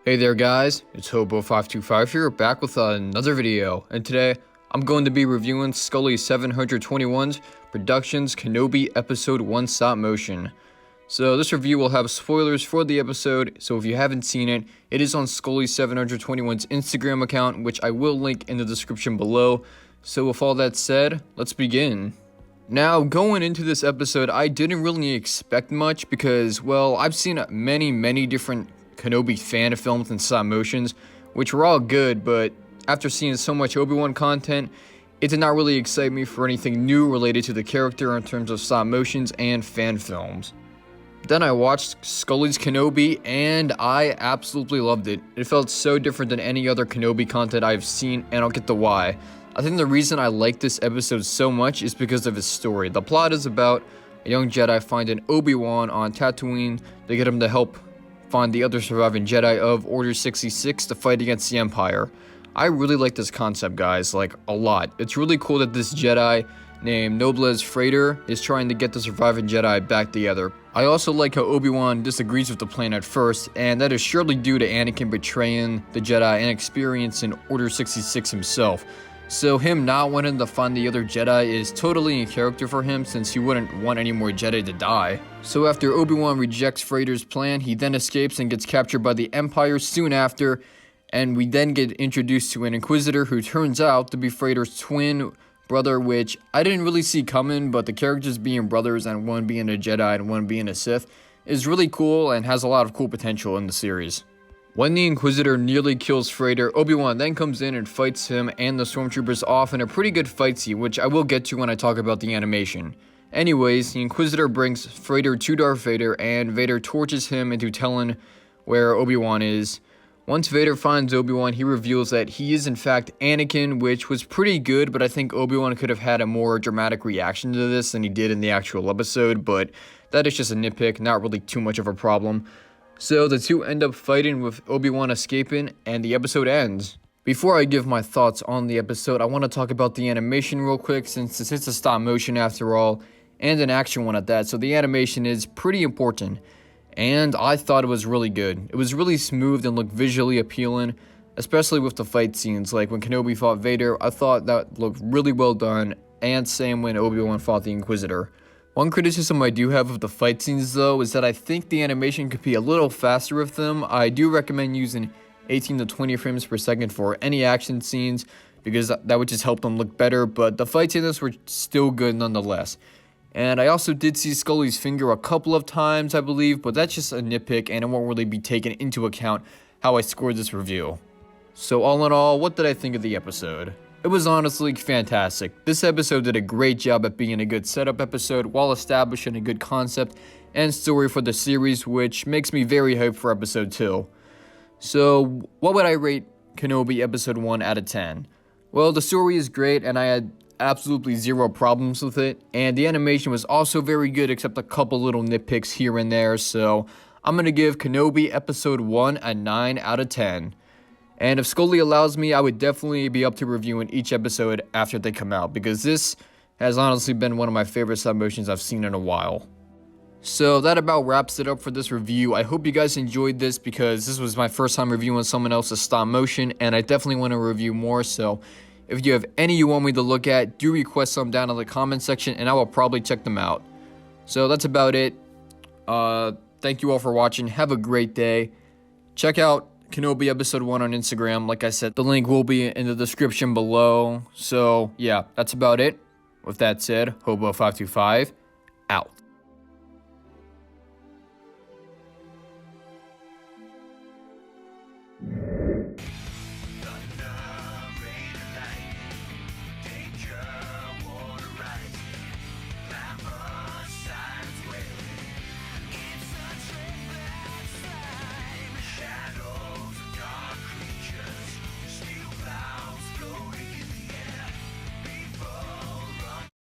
Hey there guys, it's Hobo525 here, back with another video, and today I'm going to be reviewing Scully721 Production's Kenobi Episode 1 stop motion. So this review will have spoilers for the episode, so if you haven't seen it, it is on Scully721's Instagram account, which I will link in the description below. So with all that said, let's begin. Now, going into this episode, I didn't really expect much because, well, I've seen many different Kenobi fan films and stop motions, which were all good, but after seeing so much Obi-Wan content, it did not really excite me for anything new related to the character in terms of stop motions and fan films. Then I watched Scully's Kenobi, and I absolutely loved it. It felt so different than any other Kenobi content I've seen, and I'll get to why. I think the reason I like this episode so much is because of its story. The plot is about a young Jedi finding Obi-Wan on Tatooine to get him to help find the other surviving Jedi of Order 66 to fight against the Empire. I really like this concept, guys, like a lot. It's really cool that this Jedi named Nobles Freighter is trying to get the surviving Jedi back together. I also like how Obi-Wan disagrees with the plan at first, and that is surely due to Anakin betraying the Jedi and experiencing Order 66 himself. So him not wanting to find the other Jedi is totally in character for him, since he wouldn't want any more Jedi to die. So after Obi-Wan rejects Freighter's plan, he then escapes and gets captured by the Empire soon after, and we then get introduced to an Inquisitor who turns out to be Freighter's twin brother, which I didn't really see coming, but the characters being brothers and one being a Jedi and one being a Sith is really cool and has a lot of cool potential in the series. When the Inquisitor nearly kills Freighter, Obi-Wan then comes in and fights him and the Stormtroopers off in a pretty good fight scene, which I will get to when I talk about the animation. Anyways, the Inquisitor brings Freighter to Darth Vader, and Vader tortures him into telling where Obi-Wan is. Once Vader finds Obi-Wan, he reveals that he is in fact Anakin, which was pretty good, but I think Obi-Wan could have had a more dramatic reaction to this than he did in the actual episode, but that is just a nitpick, not really too much of a problem. So the two end up fighting with Obi-Wan escaping, and the episode ends. Before I give my thoughts on the episode, I want to talk about the animation real quick, since this is a stop motion after all, and an action one at that, so the animation is pretty important. And I thought it was really good. It was really smooth and looked visually appealing, especially with the fight scenes. Like when Kenobi fought Vader, I thought that looked really well done, and same when Obi-Wan fought the Inquisitor. One criticism I do have of the fight scenes though is that I think the animation could be a little faster with them. I do recommend using 18 to 20 frames per second for any action scenes, because that would just help them look better, but the fight scenes were still good nonetheless. And I also did see Scully's finger a couple of times, I believe, but that's just a nitpick and it won't really be taken into account how I scored this review. So all in all, what did I think of the episode? It was honestly fantastic. This episode did a great job at being a good setup episode while establishing a good concept and story for the series, which makes me very hyped for episode 2. So what would I rate Kenobi episode 1 out of 10? Well, the story is great and I had absolutely zero problems with it, and the animation was also very good except a couple little nitpicks here and there, so I'm gonna give Kenobi episode 1 a 9 out of 10. And if Scully allows me, I would definitely be up to reviewing each episode after they come out, because this has honestly been one of my favorite stop motions I've seen in a while. So that about wraps it up for this review. I hope you guys enjoyed this, because this was my first time reviewing someone else's stop motion, and I definitely want to review more, so if you have any you want me to look at, do request some down in the comment section, and I will probably check them out. So that's about it. Thank you all for watching. Have a great day. Check out Kenobi episode 1 on Instagram. Like I said, the link will be in the description below. So yeah, that's about it. With that said, Hobo525 out.